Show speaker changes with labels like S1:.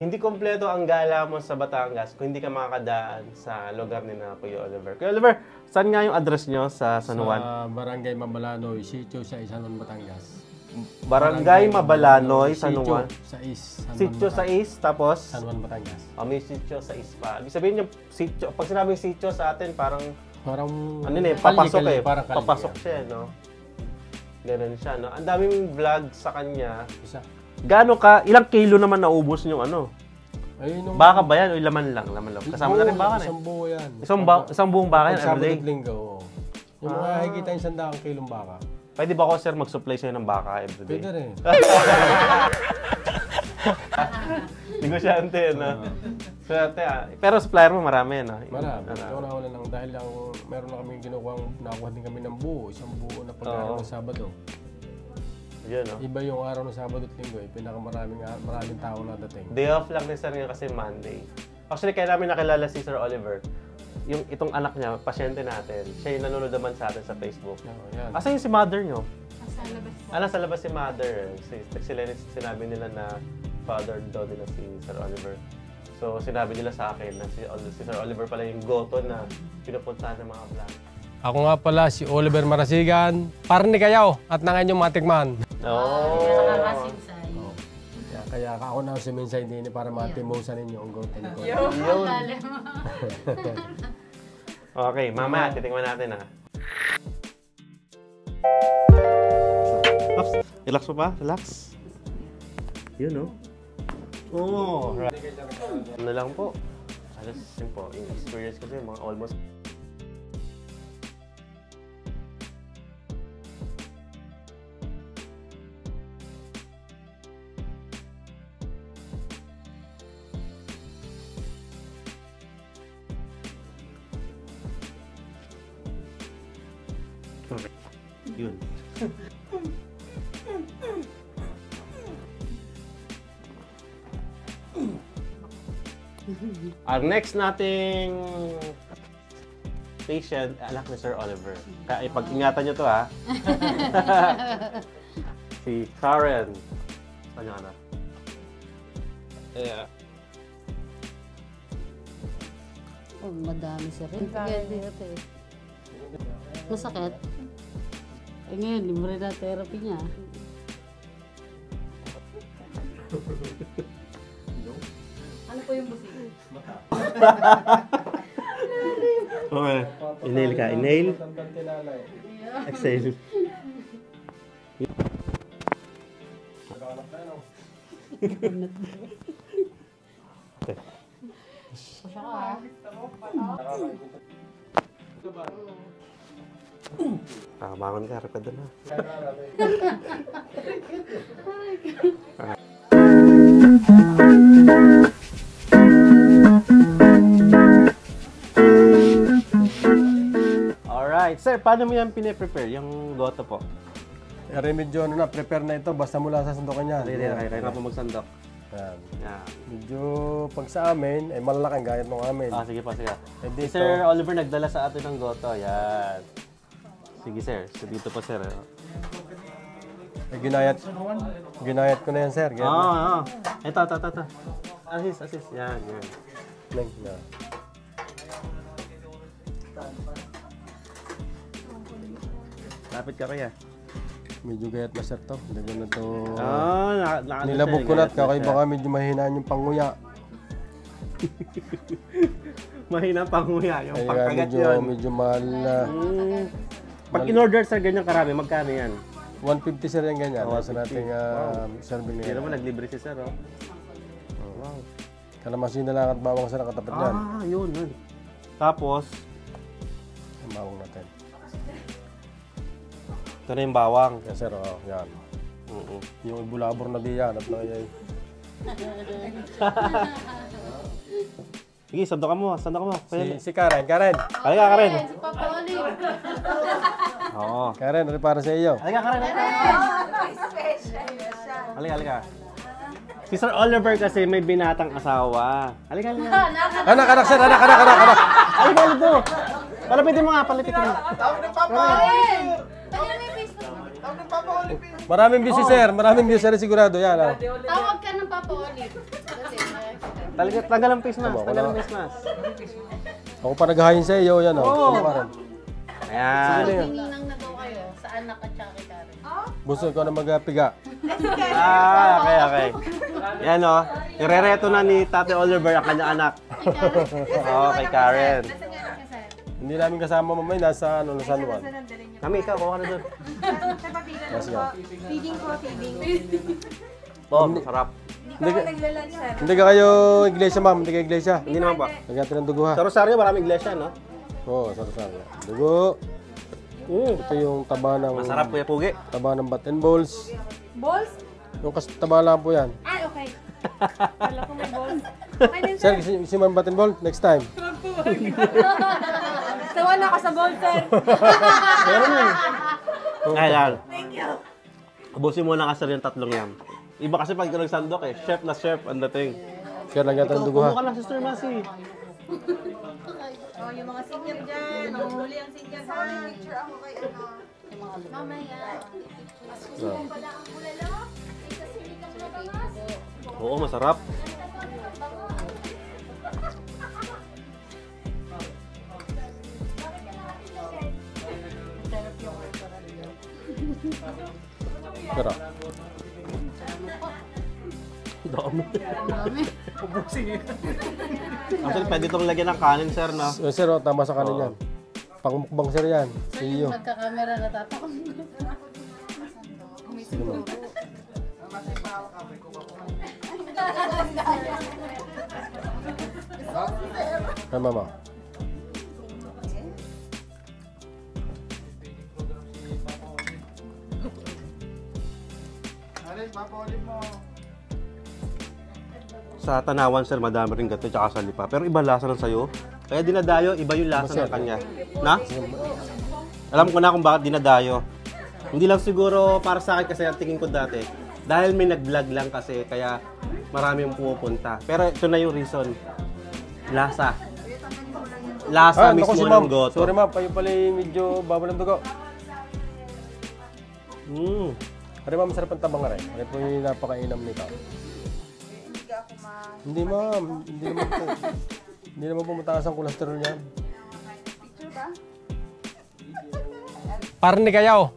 S1: Hindi kompleto ang gala mo sa Batangas kung hindi ka makakadaan sa lugar ni na Kuya Oliver. Kuya Oliver, saan nga yung address nyo sa San Juan?
S2: Sa Barangay Mabalanoy, Sitio sa San Juan, Batangas.
S1: Barangay Mabalanoy, San Juan.
S2: Sa Is.
S1: Sitio sa Is, tapos?
S2: San Juan, Batangas.
S1: May sitio sa Is pa. Ibig sabihin yung sitio, pag sinabing sitio sa atin, parang ano
S2: kalye,
S1: papasok
S2: parang kalye,
S1: papasok siya, no? Ganun siya, no? Ang daming vlog sa kanya.
S2: Isa.
S1: Gaano ka, ilang kilo naman naubos yung ano?
S2: Ay,
S1: Baka ba yan o laman lang? Laman lang. Kasama na rin baka na
S2: Isang buo yan.
S1: Isang buong baka yan
S2: Sabado
S1: everyday?
S2: at Linggo, oo. Yung mga nakikita yung 100 kilong baka.
S1: Pwede ba ako, sir, mag-supply sa'yo ng baka everyday?
S2: Pwede rin.
S1: Negosyante, no? Swerte, Pero supplier mo marami, no?
S2: Marami. Ito na wala lang dahil lang meron na kami nakuha din kami ng buo. Isang buo na pagkain ng Sabado.
S1: Yun, no?
S2: Iba yung araw ng Sabado at Linggo, maraming tao na dating.
S1: Day off lang ni sir ngayon kasi Monday. Actually, kaya namin nakilala si Sir Oliver. Yung itong anak niya, pasyente natin. Siya yung nanonood naman sa atin sa Facebook.
S2: Yan.
S1: Asa yung si mother nyo?
S3: Nasa labas.
S1: Nasa labas si mother. Sinabi nila na father daw nila si Sir Oliver. So, sinabi nila sa akin na si Sir Oliver pala yung goto na pinupuntahan ng mga vlog.
S2: Ako nga pala si Oliver Marasigan, parni kayo at nang inyong matikman.
S3: Nakakasinsay.
S2: Kaya ako na suminsay din para matimusan ninyo ang goto ko.
S3: Yun.
S1: Okay, mamaya titingnan natin, ha. Oops, relax mo ba? Relax. Yun, no? Oo. Ano lang po. Alas yun po. Yung experience ko mga almost yun. Our next nating patient, anak ni Sir Oliver. Kaya pag-ingatan nyo to, ha? Si Karen. Saan yung anak? Yeah.
S4: Oh, madami siya rin. Ganda eh. Masakit? Eh ngayon, libre na therapy niya.
S3: Ano po yung busi?
S1: Okay. Inhale ka. Inhale. Exhale. Okay. Bangon ka. Repad na. Alright. Sir, paano mo yan pine-prepare? Yung goto po?
S2: Medyo prepare na ito basta mula sa sandukan niya.
S1: Kaya nga po magsandok.
S2: Yan.
S1: Yeah.
S2: Medyo pag sa amin, ay malalaking gayat ng amin.
S1: Sige pa, sige.
S2: Dito,
S1: Sir Oliver nagdala sa atin ng goto. Yan. Sige, sir. So, dito po, sir.
S2: Ginayat ko na yan, sir.
S1: Oo. Ito. Assist. Yan.
S2: Yan.
S1: Lapit ka kaya.
S2: Medyo gayat na, sir, to. Hindi ko na to...
S1: Nilabog
S2: ko na at kakay baka medyo mahinaan yung panguya.
S1: Mahina panguya. Yung pangkagat yun.
S2: Medyo mahal na.
S1: Pag in-order sa ganyang karami, magkano yan?
S2: 150, sir, yung ganyan. Nasa nating serving na
S1: Hindi
S2: yan.
S1: naman, naglibre si sir, oh. Wow.
S2: Kalamansi na lang at bawang, sir, nakatapat yan.
S1: Yun. Tapos,
S2: Ang bawang natin.
S1: ito na yung bawang.
S2: Yan, sir, yan. Yung ibulabor na di yan. At nakayay.
S1: Sige, sandok ka mo.
S2: Si Karen.
S1: Halika, Karen.
S3: Si Papa Olive.
S1: Oo.
S2: Karen, ano para sa iyo?
S1: Halika, Karen. Halika. Si Sir Oliver kasi may binatang asawa. Halika.
S2: Anak, sir, anak.
S1: Halika, dito. Palapitin mo nga.
S5: Tawag ng Papa Olive!
S3: Kanya may Facebook.
S5: Tawag ng Papa Olive!
S2: Maraming views, sir. Maraming views, sir, sigurado. Yan,
S3: Tawag ka ng Papa Olive. Kasi
S1: Tanggal ang face mask.
S2: Tama,
S1: Tanggal ang
S2: wala.
S1: face mask.
S2: Ako pa naghahayin sa iyo, yan o.
S1: Oo.
S2: Parang.
S1: Ayan.
S3: Ninang na daw kayo sa anak at saka kay Karen.
S2: Gusto ko na magpiga.
S1: Okay. Yan o. Irereto na ni Tate Oliver ang kanyang anak. Oo, kay Karen.
S2: Hindi namin kasama mamay, nasa San Juan.
S1: Kami, ikaw, kuha ka na doon.
S2: Yes, go.
S6: Feeding ko, feeding.
S1: Oh, sarap.
S2: Hindi ka kayo iglesia, ma'am. Hindi ka iglesia.
S1: Hindi naman pa.
S2: Lagyan natin ng dugo, ha?
S1: Sa Rosario, maraming iglesia, no?
S2: Oo, sarap-sarap. Dugo. Ito yung taba ng...
S1: Masarap, Kuya Pugi.
S2: Taba ng bat and balls.
S6: Balls?
S2: Yung taba lang po yan.
S6: Ah, okay. Wala ko may balls. Okay din,
S2: Sir,
S6: sir.
S2: gusto mo ng bat and ball? Next time.
S6: Sawan ako sa balls, sir.
S1: Ayan. Thank you. Ubusin mo na kasi yung tatlong yan. Iba kasi pag nagsandok eh. Chef na chef ang dating.
S2: Sir, lagyan natin ng dugo, ha?
S1: Kumuha ka na, Sister Masi.
S6: Oh, yung mga senior dyan. Huli ang senior dyan. Picture ako kay ano.
S3: Mamaya.
S1: Oo, masarap.
S2: Sarap.
S1: Dami. Actually, pwede itong lagyan ng kanin, sir, no?
S2: Sir, oh, tama sa kanin yan. Pangmukbang, sir, yan. Iyo.
S3: Nagka-camera natatakot.
S2: Sige, ma'am. Ay, mama.
S5: Alis, papaulip mo.
S1: Sa Tanawan, sir, madami rin gato tsaka salipa. Pero iba lasa ng sayo. Kaya dinadayo, iba yung lasa ng kanya. Na? Alam ko na kung bakit dinadayo. Hindi lang siguro para sa akin kasi ang tingin ko dati. Dahil may nag-vlog lang kasi, kaya marami yung pumupunta. Pero ito na yung reason. Lasa. Lasa
S2: Naku,
S1: mismo
S2: si ma'am.
S1: ng goto.
S2: Sorry, ma'am. Kayo pala yung medyo bawal ng dugo. Ari, ma'am, sarap ang tabang rin. Ari po yung napakainam nito. Hindi, ma'am. Hindi naman po. Hindi naman po mataas ang cholesterol niyan.
S6: Picture ba?
S2: Parang ni kayaw.